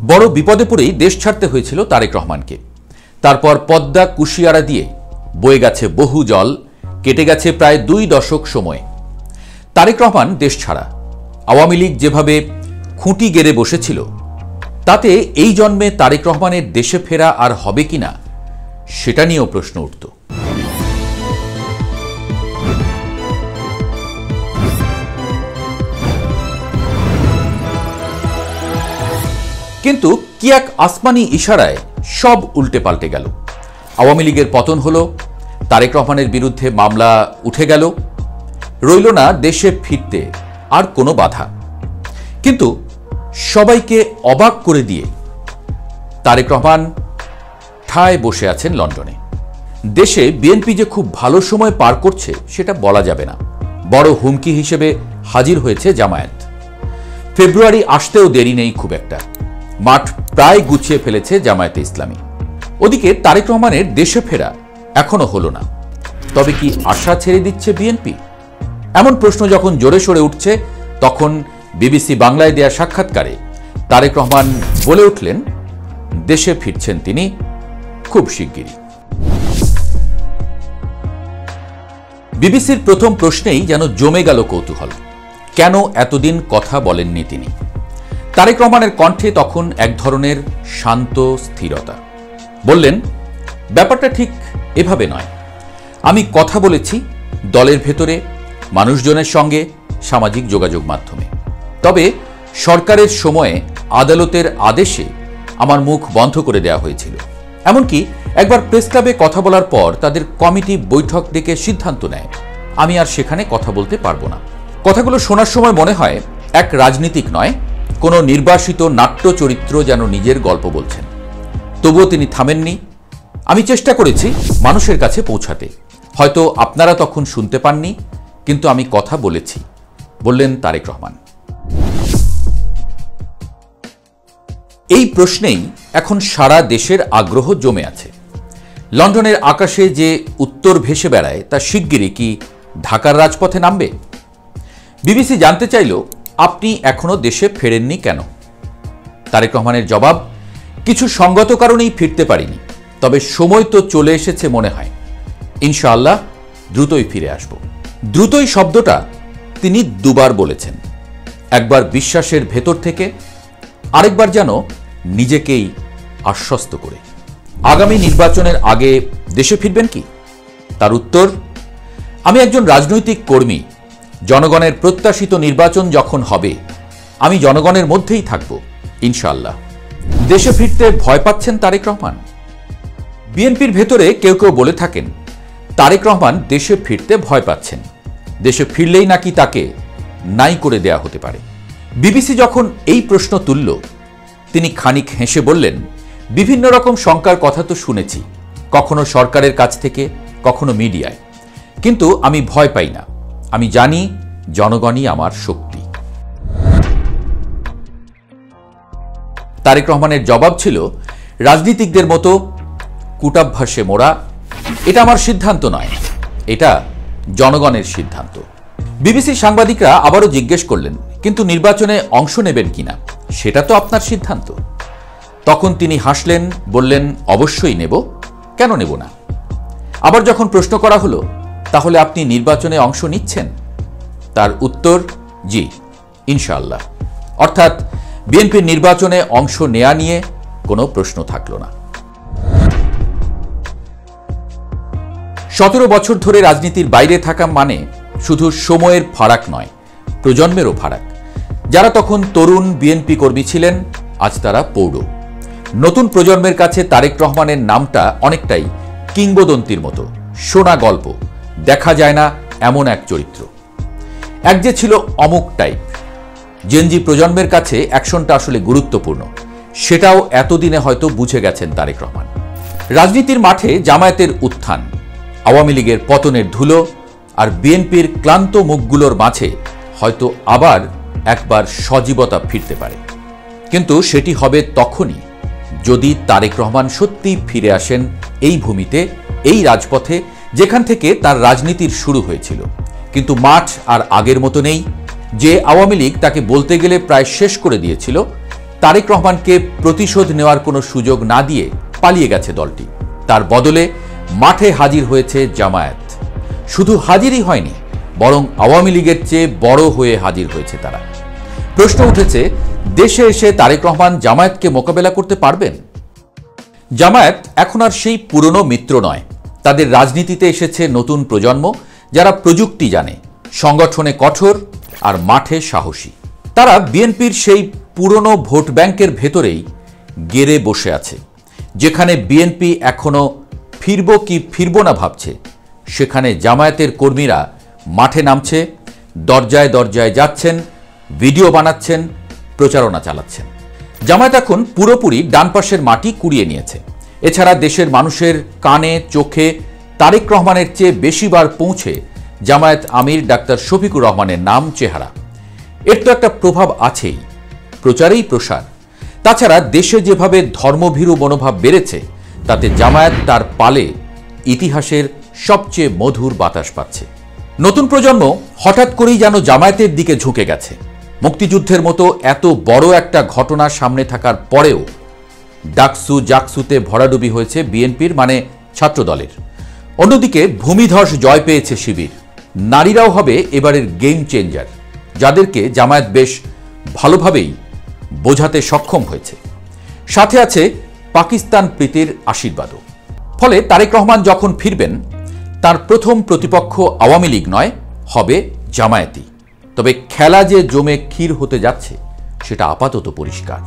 বড় বিপদে পড়েই দেশ ছাড়তে হয়েছিল তারেক রহমানকে। তারপর পদ্মা কুশিয়ারা দিয়ে বয়ে গেছে বহু জল, কেটে গেছে প্রায় 2 দশক সময়। তারেক রহমান দেশ ছাড়া, আওয়ামী লীগ যেভাবে খুঁটি গেড়ে বসেছিল, তাতে এই জন্মে তারেক রহমানের দেশে ফেরা আর হবে কিনা সেটা নিয়েও প্রশ্ন উঠত। কিন্তু কি এক আসমানি ইশারায় সব উল্টে পাল্টে গেল। আওয়ামী লীগের পতন হলো, তারেক রহমানের বিরুদ্ধে মামলা উঠে গেল, রইল না দেশে ফিরতে আর কোনো বাধা। কিন্তু সবাইকে অবাক করে দিয়ে তারেক রহমান ঠায় বসে আছেন লন্ডনে। দেশে বিএনপি যে খুব ভালো সময় পার করছে সেটা বলা যাবে না। বড় হুমকি হিসেবে হাজির হয়েছে জামায়াত। ফেব্রুয়ারি আসতেও দেরি নেই খুব একটা, মাঠ প্রায় গুছিয়ে ফেলেছে জামায়াতে ইসলামী। ওদিকে তারেক রহমানের দেশে ফেরা এখনো হলো না। তবে কি আশা ছেড়ে দিচ্ছে বিএনপি? এমন প্রশ্ন যখন জোরে সোরে উঠছে, তখন বিবিসি বাংলায় দেয়া সাক্ষাৎকারে তারেক রহমান বলে উঠলেন, দেশে ফিরছেন তিনি খুব শিগগিরই। বিবিসির প্রথম প্রশ্নেই যেন জমে গেল কৌতূহল। কেন এতদিন কথা বলেননি তিনি? তারেক রহমানের কণ্ঠে তখন এক ধরনের শান্ত স্থিরতা। বললেন, ব্যাপারটা ঠিক এভাবে নয়। আমি কথা বলেছি দলের ভেতরে, মানুষজনের সঙ্গে, সামাজিক যোগাযোগ মাধ্যমে। তবে সরকারের সময়ে আদালতের আদেশে আমার মুখ বন্ধ করে দেওয়া হয়েছিল। এমনকি একবার প্রেস ক্লাবে কথা বলার পর তাদের কমিটি বৈঠক ডেকে সিদ্ধান্ত নেয় আমি আর সেখানে কথা বলতে পারবো না। কথাগুলো শোনার সময় মনে হয় এক রাজনীতিক নয়, কোনো নির্বাসিত নাট্য চরিত্র যেন নিজের গল্প বলছেন। তবুও তিনি থামেননি। আমি চেষ্টা করেছি মানুষের কাছে পৌঁছাতে। হয়তো আপনারা তখন শুনতে পাননি, কিন্তু আমি কথা বলেছি, বললেন তারেক রহমান। এই প্রশ্নেই এখন সারা দেশের আগ্রহ জমে আছে। লন্ডনের আকাশে যে উত্তর ভেসে বেড়ায় তা শিগগিরই কি ঢাকার রাজপথে নামবে? বিবিসি জানতে চাইল, আপনি এখনো দেশে ফেরেননি কেন? তারেক রহমানের জবাব, কিছু সঙ্গত কারণেই ফিরতে পারিনি, তবে সময় তো চলে এসেছে মনে হয়। ইনশাআল্লাহ দ্রুতই ফিরে আসব। দ্রুতই শব্দটা তিনি দুবার বলেছেন। একবার বিশ্বাসের ভেতর থেকে, আরেকবার যেন নিজেকেই আশ্বস্ত করে। আগামী নির্বাচনের আগে দেশে ফিরবেন কি? তার উত্তর, আমি একজন রাজনৈতিক কর্মী। জনগণের প্রত্যাশিত নির্বাচন যখন হবে, আমি জনগণের মধ্যেই থাকব ইনশাআল্লাহ। দেশে ফিরতে ভয় পাচ্ছেন তারেক রহমান? বিএনপির ভেতরে কেউ কেউ বলে থাকেন, তারেক রহমান দেশে ফিরতে ভয় পাচ্ছেন। দেশে ফিরলেই নাকি তাকে নাই করে দেয়া হতে পারে। বিবিসি যখন এই প্রশ্ন তুলল, তিনি খানিক হেসে বললেন, বিভিন্ন রকম শঙ্কার কথা তো শুনেছি, কখনো সরকারের কাছ থেকে, কখনো মিডিয়ায়। কিন্তু আমি ভয় পাই না। আমি জানি জনগণই আমার শক্তি। তারেক রহমানের জবাব ছিল, রাজনীতিকদের মতো কূটাভ্যাসে মোড়া, এটা আমার সিদ্ধান্ত নয়, এটা জনগণের সিদ্ধান্ত। বিবিসির সাংবাদিকরা আবারও জিজ্ঞেস করলেন, কিন্তু নির্বাচনে অংশ নেবেন কিনা? সেটা তো আপনার সিদ্ধান্ত। তখন তিনি হাসলেন, বললেন, অবশ্যই নেব, কেন নেব না? আবার যখন প্রশ্ন করা হলো, তাহলে আপনি নির্বাচনে অংশ নিচ্ছেন? তার উত্তর, জি, ইনশাআল্লাহ। অর্থাৎ বিএনপির নির্বাচনে অংশ নেয়া নিয়ে কোনো প্রশ্ন থাকল না। 17 বছর ধরে রাজনীতির বাইরে থাকা মানে শুধু সময়ের ফারাক নয়, প্রজন্মেরও ফারাক। যারা তখন তরুণ বিএনপি কর্মী ছিলেন, আজ তারা প্রৌঢ়। নতুন প্রজন্মের কাছে তারেক রহমানের নামটা অনেকটাই কিংবদন্তির মতো, শোনা গল্প, দেখা যায় না এমন এক চরিত্র। এক যে ছিল অমুক টাইপ। জেনজি প্রজন্মের কাছে অ্যাকশনটা আসলে গুরুত্বপূর্ণ, সেটাও এতদিনে হয়তো বুঝে গেছেন তারেক রহমান। রাজনীতির মাঠে জামায়াতের উত্থান, আওয়ামী লীগের পতনের ধুলো আর বিএনপির ক্লান্ত মুখগুলোর মাঝে হয়তো আবার একবার সজীবতা ফিরতে পারে। কিন্তু সেটি হবে তখনই যদি তারেক রহমান সত্যিই ফিরে আসেন এই ভূমিতে, এই রাজপথে, যেখান থেকে তার রাজনীতির শুরু হয়েছিল। কিন্তু মাঠ আর আগের মতো নেই। যে আওয়ামী লীগ তাকে বলতে গেলে প্রায় শেষ করে দিয়েছিল, তারেক রহমানকে প্রতিশোধ নেওয়ার কোনো সুযোগ না দিয়ে পালিয়ে গেছে দলটি। তার বদলে মাঠে হাজির হয়েছে জামায়াত। শুধু হাজিরই হয়নি, বরং আওয়ামী লীগের চেয়ে বড় হয়ে হাজির হয়েছে তারা। প্রশ্ন উঠেছে, দেশে এসে তারেক রহমান জামায়াতকে মোকাবেলা করতে পারবেন? জামায়াত এখন আর সেই পুরনো মিত্র নয়। তাদের রাজনীতিতে এসেছে নতুন প্রজন্ম, যারা প্রযুক্তি জানে, সংগঠনে কঠোর আর মাঠে সাহসী। তারা বিএনপির সেই পুরনো ভোট ব্যাংকের ভেতরেই গেড়ে বসে আছে। যেখানে বিএনপি এখনো ফিরব কি ফিরব না ভাবছে, সেখানে জামায়াতের কর্মীরা মাঠে নামছে, দরজায় দরজায় যাচ্ছেন, ভিডিও বানাচ্ছেন, প্রচারণা চালাচ্ছেন। জামায়াত এখন পুরোপুরি ডান পাশের মাটি কুড়িয়ে নিয়েছে। এছাড়া দেশের মানুষের কানে চোখে তারেক রহমানের চেয়ে বেশিবার পৌঁছে জামায়াত আমির ডাক্তার শফিকুর রহমানের নাম, চেহারা। এর তো একটা প্রভাব আছেই, প্রচারেই প্রসার। তাছাড়া দেশে যেভাবে ধর্মভীরু মনোভাব বেড়েছে, তাতে জামায়াত তার পালে ইতিহাসের সবচেয়ে মধুর বাতাস পাচ্ছে। নতুন প্রজন্ম হঠাৎ করেই যেন জামায়াতের দিকে ঝুঁকে গেছে। মুক্তিযুদ্ধের মতো এত বড় একটা ঘটনা সামনে থাকার পরেও ডাকসু জাকসুতে ভরাডুবি হয়েছে বিএনপির, মানে ছাত্রদলের। অন্যদিকে ভূমিধস জয় পেয়েছে শিবির। নারীরাও হবে এবারের গেম চেঞ্জার, যাদেরকে জামায়াত বেশ ভালোভাবেই বোঝাতে সক্ষম হয়েছে। সাথে আছে পাকিস্তান প্রীতির আশীর্বাদও। ফলে তারেক রহমান যখন ফিরবেন, তার প্রথম প্রতিপক্ষ আওয়ামী লীগ নয়, হবে জামায়াতই। তবে খেলা যে জমে ক্ষীর হতে যাচ্ছে, সেটা আপাতত পরিষ্কার।